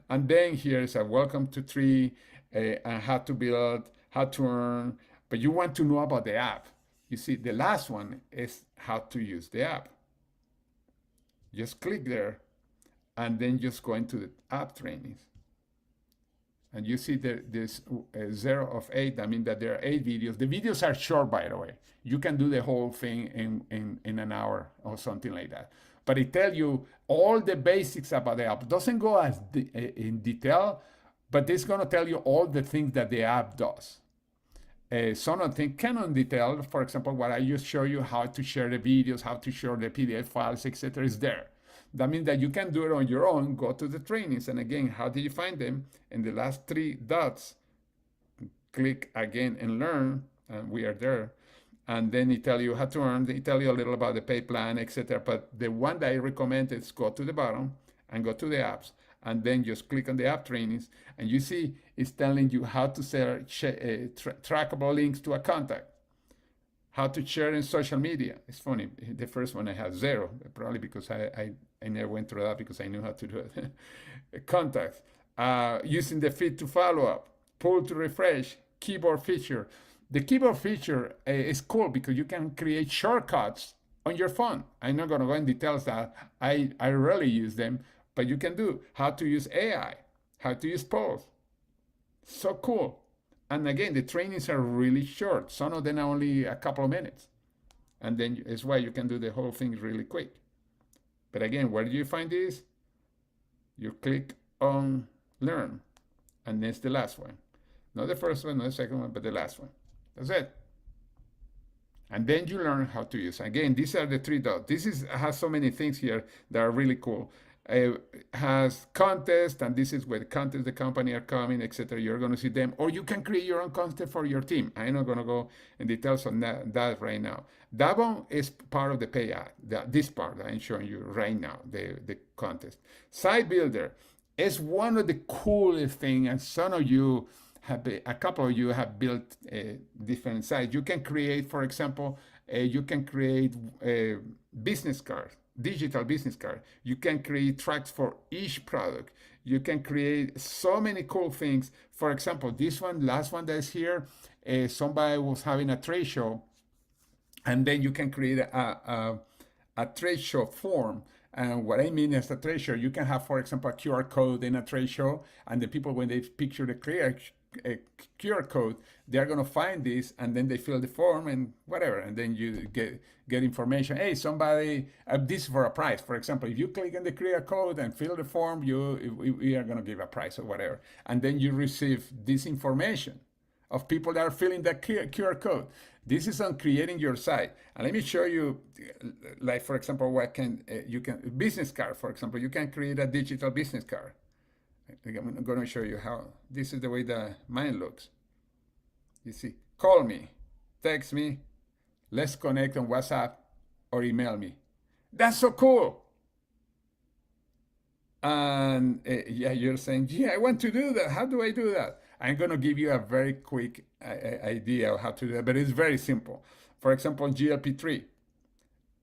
And then here's a welcome to Tree, and how to build, how to earn, but you want to know about the app. You see, the last one is how to use the app. Just click there, and then just go into the app trainings. And you see this 0 of 8, I mean that there are 8 videos. The videos are short, by the way. You can do the whole thing in an hour or something like that. But it tells you all the basics about the app. Doesn't go as in detail, but it's going to tell you all the things that the app does. Some of the things cannot detail. For example, what I just show you, how to share the videos, how to share the PDF files, etc., is there. That means that you can do it on your own, go to the trainings. And again, how do you find them? In the last 3 dots, click again and learn, and we are there. And then it tell you how to earn, it tell you a little about the pay plan, etc. But the one that I recommend is go to the bottom and go to the apps, and then just click on the app trainings, and you see it's telling you how to share trackable links to a contact, how to share in social media. It's funny, the first one I had 0, probably because I never went through that because I knew how to do it. Contacts, using the feed to follow up, pull to refresh, keyboard feature. The keyboard feature is cool because you can create shortcuts on your phone. I'm not going to go in details that I rarely use them, but you can do how to use AI, how to use polls. So cool. And again, the trainings are really short. Some of them are only a couple of minutes. And then it's why you can do the whole thing really quick. But again, where do you find this? You click on Learn, and that's the last one. Not the first one, not the second one, but the last one. That's it. And then you learn how to use. Again, these are the 3 dots. This has so many things here that are really cool. It has contest, and this is where the contest, the company are coming, etc. You're going to see them, or you can create your own contest for your team. I'm not going to go in details on that right now. That one is part of the pay ad. This part that I'm showing you right now, the contest. Site Builder is one of the coolest things, and some of you a couple of you have built different sites. You can create, for example, you can create business cards, digital business card. You can create tracks for each product. You can create so many cool things. For example, this one, last one that's here, somebody was having a trade show, and then you can create a trade show form. And what I mean is a trade show, you can have, for example, a QR code in a trade show, and the people, when they picture the QR code, they're going to find this, and then they fill the form and whatever, and then you get information. Hey, somebody, this for a price. For example, if you click on the QR code and fill the form, we are going to give a price or whatever, and then you receive this information of people that are filling that QR code. This is on creating your site. And let me show you, like, for example, what you can business card, for example, you can create a digital business card. I'm going to show you how. This is the way that mine looks. You see, call me, text me, let's connect on WhatsApp, or email me. That's so cool. And yeah, you're saying, yeah, I want to do that. How do I do that? I'm going to give you a very quick idea of how to do that, but it's very simple. For example, GLP-3.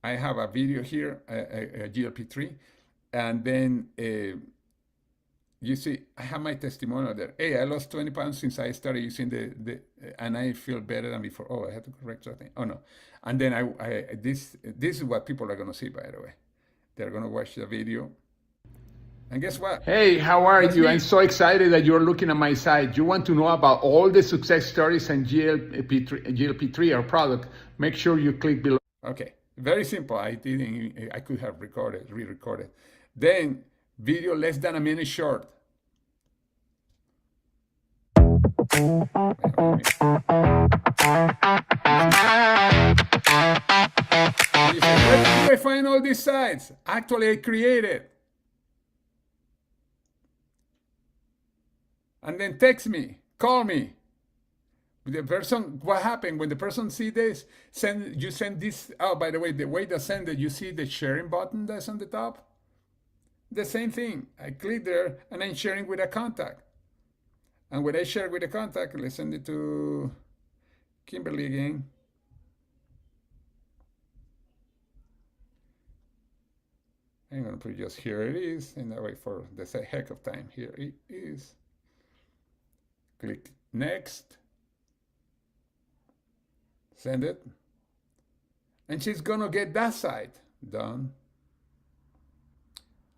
I have a video here, a GLP-3, and then you see, I have my testimonial there. Hey, I lost 20 pounds since I started using and I feel better than before. Oh, I had to correct something. Oh no. And then this is what people are going to see, by the way. They're going to watch the video. And guess what? Hey, how are you? I'm so excited that you're looking at my site. You want to know about all the success stories and GLP-3, our product. Make sure you click below. Okay, very simple. I could have re-recorded. Then video less than a minute short. Where do I find all these sites? Actually, I created. And then text me, call me. The person, what happened when the person see this? You send this. Oh, by the way, the way to send it, you see the sharing button that's on the top. The same thing. I click there, and I'm sharing with a contact. And when I share with a contact, let's send it to Kimberly again. I'm going to put just here it is, and that way for the heck of time, here it is. Click next. Send it. And she's going to get that site done.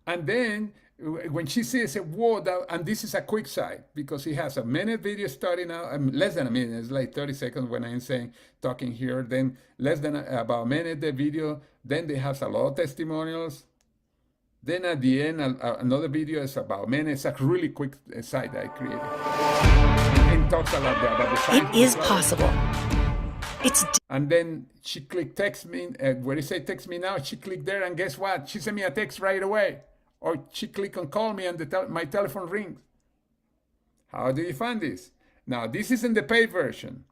And then when she says, whoa, and this is a quick site because it has a minute video starting out, less than a minute, it's like 30 seconds when I'm saying talking here, then less than about a minute the video, then it has a lot of testimonials. Then at the end, another video is about a minute. It's a really quick site that I created. And talks a lot about the site. It is possible. And then she clicked text me, where it say text me now, she clicked there and guess what? She sent me a text right away. Or she click on call me and my telephone rings. How do you find this? Now, this is in the paid version.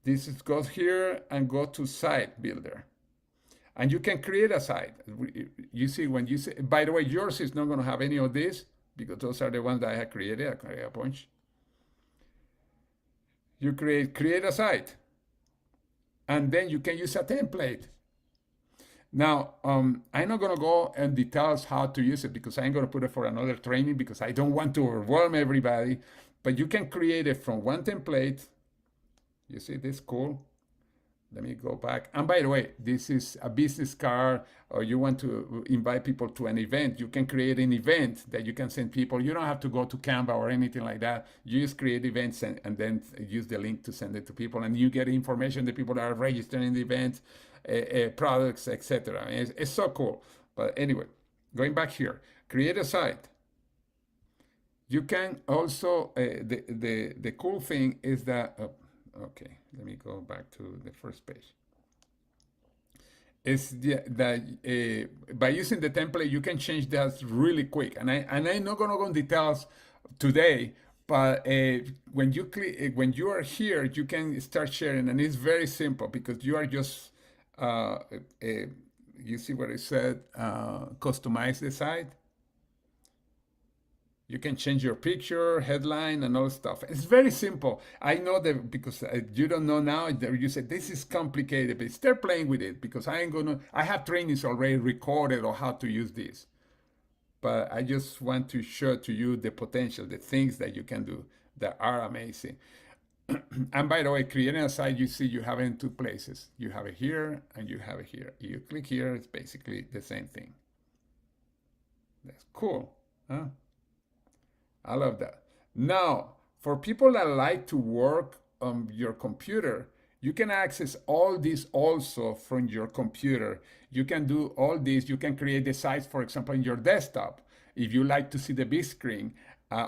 This is goes here and go to site builder. And you can create a site. You see, when you say, by the way, yours is not going to have any of this because those are the ones that I have created. I create a bunch. You create a site. And then you can use a template. Now, I'm not going to go in details how to use it because I'm going to put it for another training because I don't want to overwhelm everybody. But you can create it from one template. You see this? Cool. Let me go back. And by the way, this is a business card, or you want to invite people to an event. You can create an event that you can send people. You don't have to go to Canva or anything like that. You just create events and then use the link to send it to people. And you get information that people are registering the events, products, etc. It's so cool. But anyway, going back here, create a site. You can also, the cool thing is that, okay, let me go back to the first page. Is that by using the template, you can change that really quick. And I'm not gonna go in details today, but when you are here, you can start sharing, and it's very simple because you are just you see what it said, customize the site. You can change your picture, headline, and all stuff. It's very simple. I know that because you don't know now, you said this is complicated, but start playing with it because I have trainings already recorded on how to use this. But I just want to show to you the potential, the things that you can do that are amazing. And by the way, creating a site, you see you have it in two places. You have it here and you have it here. You click here, it's basically the same thing. That's cool, huh? I love that. Now, for people that like to work on your computer, you can access all this also from your computer. You can do all this. You can create the sites, for example, in your desktop, if you like to see the big screen,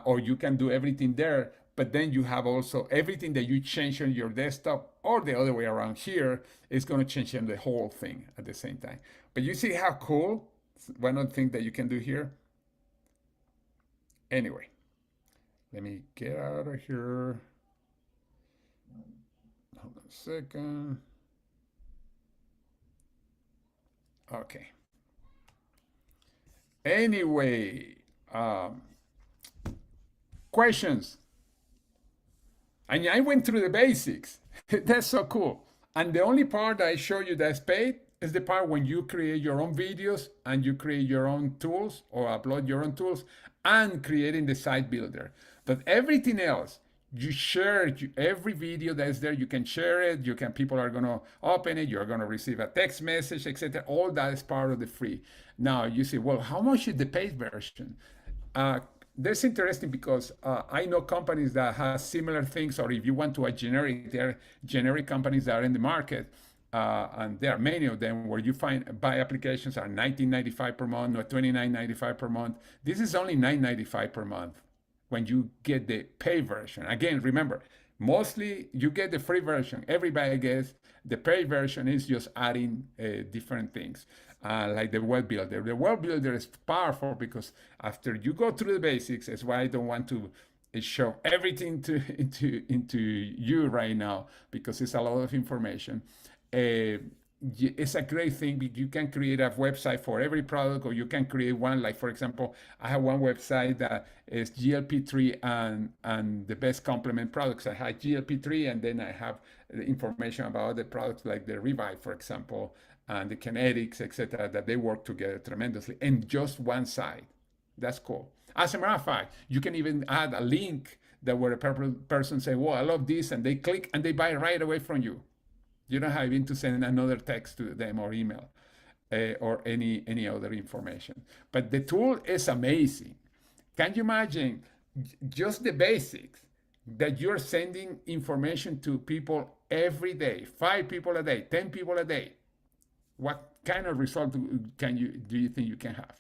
or you can do everything there. But then you have also everything that you change on your desktop or the other way around here is going to change on the whole thing at the same time. But you see how cool one of the things that you can do here? Anyway. Let me get out of here. Hold on a second. Okay. Anyway, questions. And I went through the basics. That's so cool. And the only part that I show you that's paid is the part when you create your own videos and you create your own tools or upload your own tools and creating the site builder. But everything else, you share every video that's there. You can share it. People are going to open it. You're going to receive a text message, etc. All that is part of the free. Now you say, well, how much is the paid version? That's interesting because I know companies that have similar things, or if you want to a generic, there are generic companies that are in the market. And there are many of them where you buy applications are $19.95 per month or $29.95 per month. This is only $9.95 per month when you get the pay version. Again, remember, mostly you get the free version. Everybody gets the pay version is just adding different things, like the web builder. The web builder is powerful because after you go through the basics, that's why I don't want to show everything into you right now because it's a lot of information. It's a great thing. You can create a website for every product, or you can create one. Like, for example, I have one website that is GLP-3 and the best complement products. I have GLP-3, and then I have the information about other products like the Revive, for example, and the Kinetics, etc., that they work together tremendously in just one site. That's cool. As a matter of fact, you can even add a link that where a person say, "Well, I love this," and they click and they buy right away from you. You don't have even to send another text to them or email or any other information. But the tool is amazing. Can you imagine just the basics that you're sending information to people every day, 5 people a day, 10 people a day? What kind of result do you think you can have?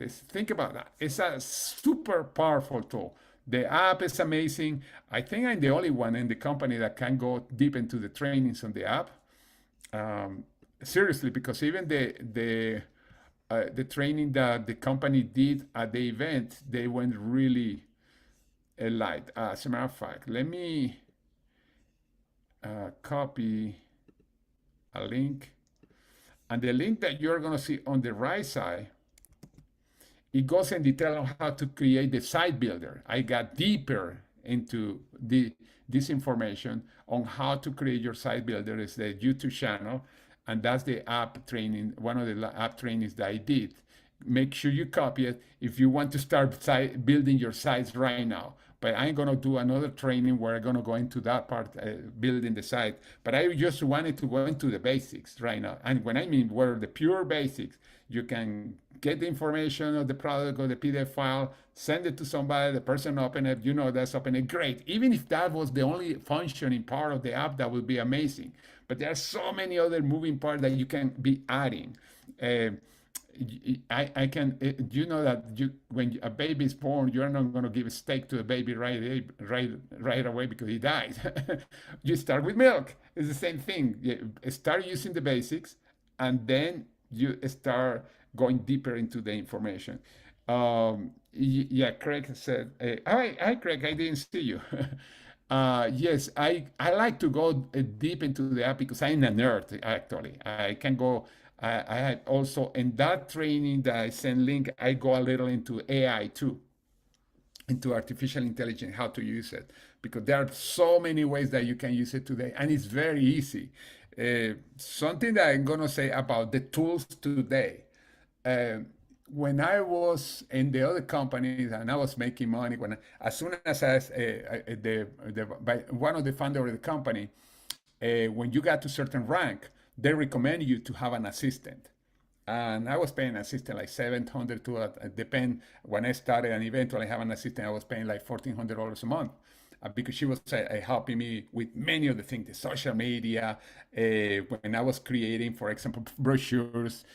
Think about that. It's a super powerful tool. The app is amazing. I think I'm the only one in the company that can go deep into the trainings on the app. Seriously, because even the training that the company did at the event, they went really light. As a matter of fact, let me copy a link. And the link that you're going to see on the right side, it goes in detail on how to create the site builder. I got deeper into this information on how to create your site builder. It's the YouTube channel, and that's the app training, one of the app trainings that I did. Make sure you copy it if you want to start building your sites right now. But I'm going to do another training where I'm going to go into that part, building the site. But I just wanted to go into the basics right now. And when I mean where the pure basics, you can get the information of the product or the PDF file, send it to somebody, the person open it, that's open it, great. Even if that was the only functioning part of the app, that would be amazing. But there are so many other moving parts that you can be adding. I can, that when a baby is born, you're not going to give a steak to a baby right away because he dies. You start with milk. It's the same thing. You start using the basics, and then you start going deeper into the information. Yeah, Craig said, hi, Craig, I didn't see you. Yes, I like to go deep into the app because I'm a nerd, actually. I can go. I had also in that training that I sent link, I go a little into AI too, into artificial intelligence, how to use it, because there are so many ways that you can use it today, and it's very easy. Something that I'm gonna say about the tools today. When I was in the other companies and I was making money, as soon as one of the founders of the company, when you got to certain rank, they recommend you to have an assistant. And I was paying an assistant like $700 to depend. When I started and eventually have an assistant, I was paying like $1,400 a month because she was helping me with many of the things, the social media. When I was creating, for example, brochures,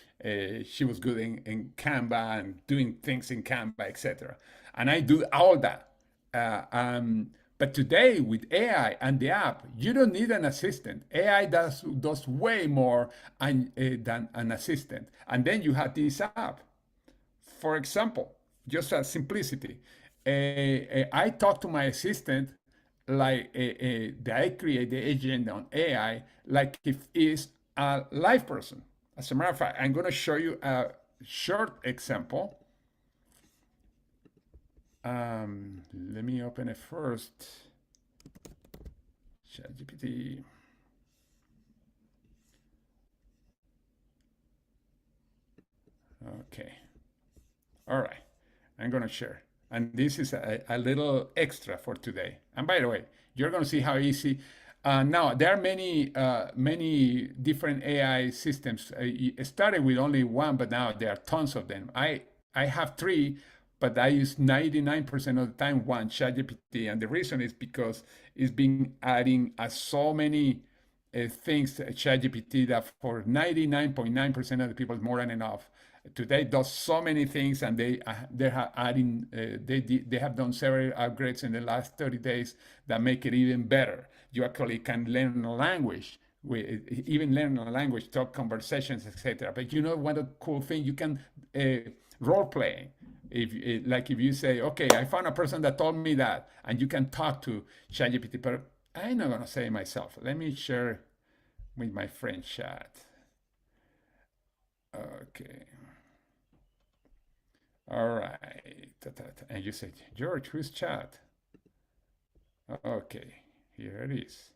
she was good in Canva and doing things in Canva, etc. And I do all that. But today with AI and the app, you don't need an assistant. AI does way more than an assistant. And then you have this app. For example, just as simplicity, I talk to my assistant like that I create the agent on AI like if it's a live person. As a matter of fact, I'm going to show you a short example. Let me open it first. ChatGPT. Okay. All right. I'm going to share. And this is a little extra for today. And by the way, you're going to see how easy. Now, there are many different AI systems. It started with only one, but now there are tons of them. I have 3. But I use 99% of the time one, ChatGPT. And the reason is because it's been adding so many things to ChatGPT that for 99.9% of the people is more than enough. Today it does so many things, and they have adding they have done several upgrades in the last 30 days that make it even better. You actually can learn a language. Even learn a language, talk conversations, etc. But one of the cool thing, you can role playing. If you say, okay, I found a person that told me that, and you can talk to ChatGPT, but I'm not going to say it myself. Let me share with my friend chat. Okay. All right. And you say, George, who's chat? Okay, here it is.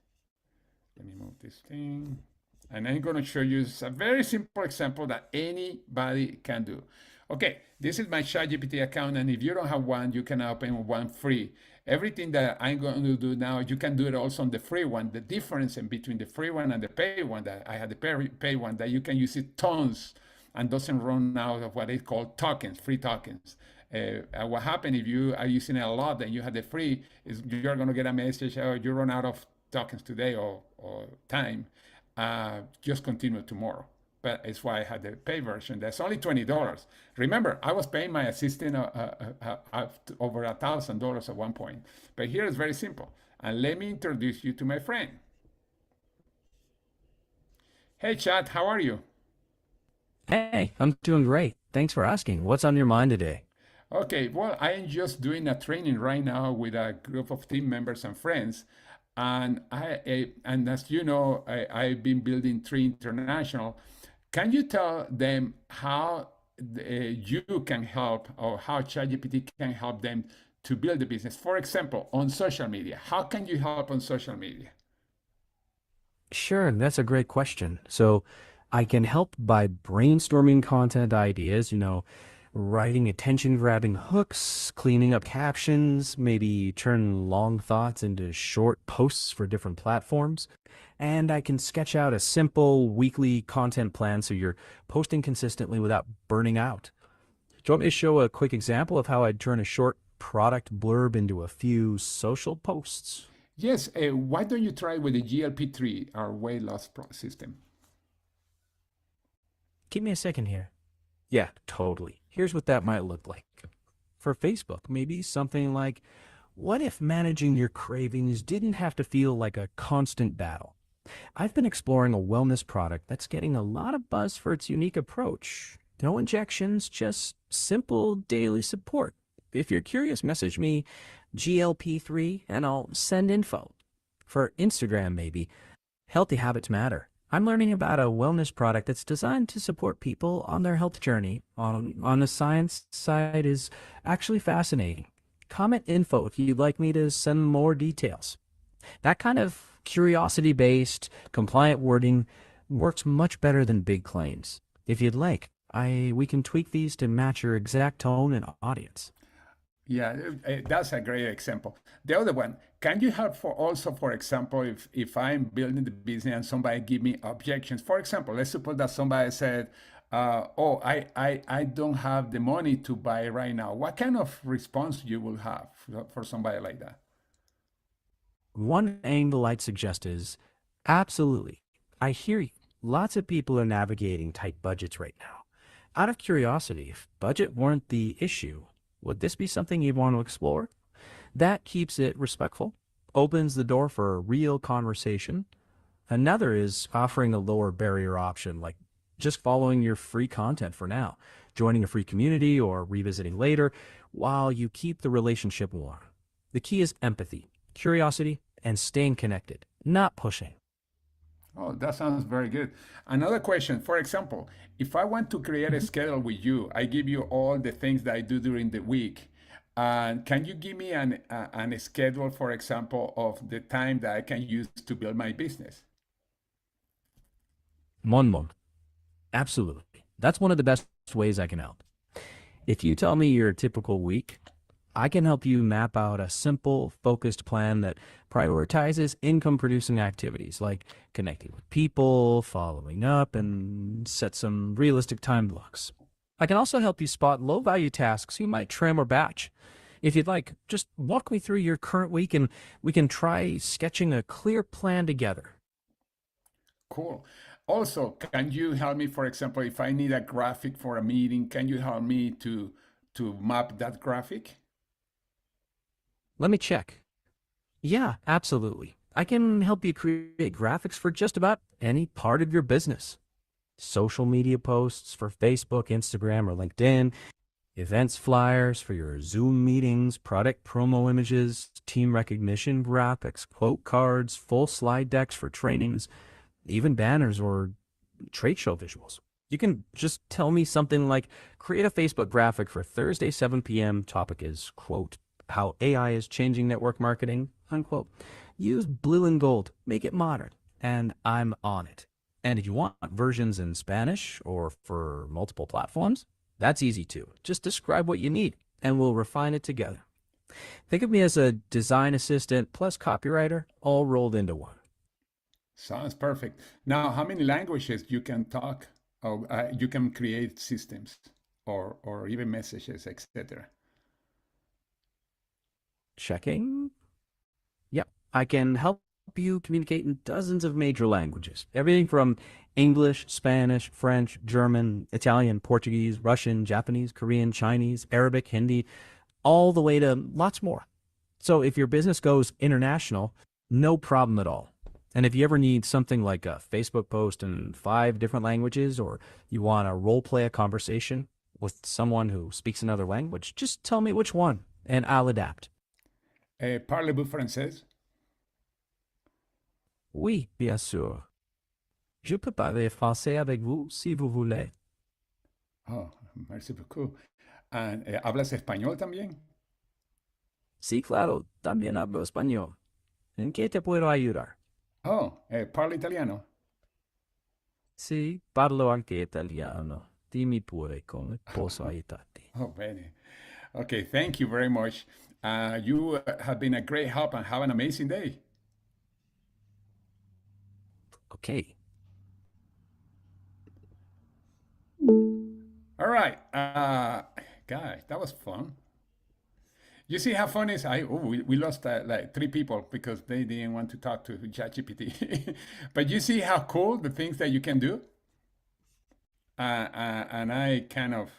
Let me move this thing. And I'm going to show you a very simple example that anybody can do. Okay, this is my ChatGPT account, and if you don't have one, you can open one free. Everything that I'm going to do now, you can do it also on the free one. The difference in between the free one and the paid one, that I had the paid one, that you can use it tons and doesn't run out of what is called tokens, free tokens. What happened if you are using it a lot and you have the free, is you're going to get a message, oh, you run out of tokens today or time, just continue tomorrow. But it's why I had the pay version. That's only $20. Remember, I was paying my assistant over $1,000 at one point. But here it's very simple. And let me introduce you to my friend. Hey, Chad, how are you? Hey, I'm doing great. Thanks for asking. What's on your mind today? Okay, well, I am just doing a training right now with a group of team members and friends. And and as you know, I've been building Tree International. Can you tell them how you can help, or how ChatGPT can help them to build a business? For example, on social media, how can you help on social media? Sure, that's a great question. So I can help by brainstorming content ideas, writing attention-grabbing hooks, cleaning up captions, maybe turn long thoughts into short posts for different platforms. And I can sketch out a simple weekly content plan so you're posting consistently without burning out. Do you want me to show a quick example of how I'd turn a short product blurb into a few social posts? Yes, why don't you try with the GLP-3, our weight loss system? Give me a second here. Yeah, totally. Here's what that might look like. For Facebook, maybe something like, what if managing your cravings didn't have to feel like a constant battle? I've been exploring a wellness product that's getting a lot of buzz for its unique approach. No injections, just simple daily support. If you're curious, message me GLP3 and I'll send info. For Instagram, maybe, healthy habits matter. I'm learning about a wellness product that's designed to support people on their health journey. On the science side is actually fascinating. Comment info if you'd like me to send more details. That kind of curiosity-based, compliant wording works much better than big claims. If you'd like, we can tweak these to match your exact tone and audience. Yeah, that's a great example. The other one, can you help for example, if I'm building the business and somebody give me objections? For example, let's suppose that somebody said, oh, I don't have the money to buy right now. What kind of response you will have for somebody like that? One angle I'd suggest is, absolutely, I hear you. Lots of people are navigating tight budgets right now. Out of curiosity, if budget weren't the issue, would this be something you'd want to explore? That keeps it respectful, opens the door for a real conversation. Another is offering a lower barrier option, like just following your free content for now, joining a free community or revisiting later while you keep the relationship warm. The key is empathy, curiosity, and staying connected, not pushing. Oh, that sounds very good. Another question, for example, if I want to create a schedule with you, I give you all the things that I do during the week. Can you give me a schedule, for example, of the time that I can use to build my business? Mon. Absolutely. That's one of the best ways I can help. If you tell me your typical week, I can help you map out a simple, focused plan that prioritizes income-producing activities like connecting with people, following up, and set some realistic time blocks. I can also help you spot low-value tasks you might trim or batch. If you'd like, just walk me through your current week and we can try sketching a clear plan together. Cool. Also, can you help me, for example, if I need a graphic for a meeting, can you help me to map that graphic? Let me check. Yeah, absolutely. I can help you create graphics for just about any part of your business. Social media posts for Facebook, Instagram, or LinkedIn, events flyers for your Zoom meetings, product promo images, team recognition graphics, quote cards, full slide decks for trainings, even banners or trade show visuals. You can just tell me something like, create a Facebook graphic for Thursday, 7 p.m. Topic is, quote, how AI is changing network marketing, unquote. Use blue and gold, make it modern, and I'm on it. And if you want versions in Spanish or for multiple platforms, that's easy too. Just describe what you need and we'll refine it together. Think of me as a design assistant plus copywriter all rolled into one. Sounds perfect. Now, how many languages you can talk, or you can create systems or even messages, etc.? Checking. Yep, I can help you communicate in dozens of major languages. Everything from English, Spanish, French, German, Italian, Portuguese, Russian, Japanese, Korean, Chinese, Arabic, Hindi, all the way to lots more. So if your business goes international, no problem at all. And if you ever need something like a Facebook post in 5 different languages, or you want to role play a conversation with someone who speaks another language, just tell me which one and I'll adapt. Parlez-vous français? Oui, bien sûr. Je peux parler français avec vous si vous voulez. Oh, merci beaucoup. And, ¿hablas español también? Sí, claro, también hablo español. ¿En qué te puedo ayudar? Oh, parlo italiano? Sì, parlo anche italiano. Dimmi pure come posso aiutarti. Oh, bene. Okay, thank you very much. You have been a great help and have an amazing day. Okay. All right, guys, that was fun. You see how fun is? We lost like 3 people because they didn't want to talk to ChatGPT. But you see how cool the things that you can do. And I kind of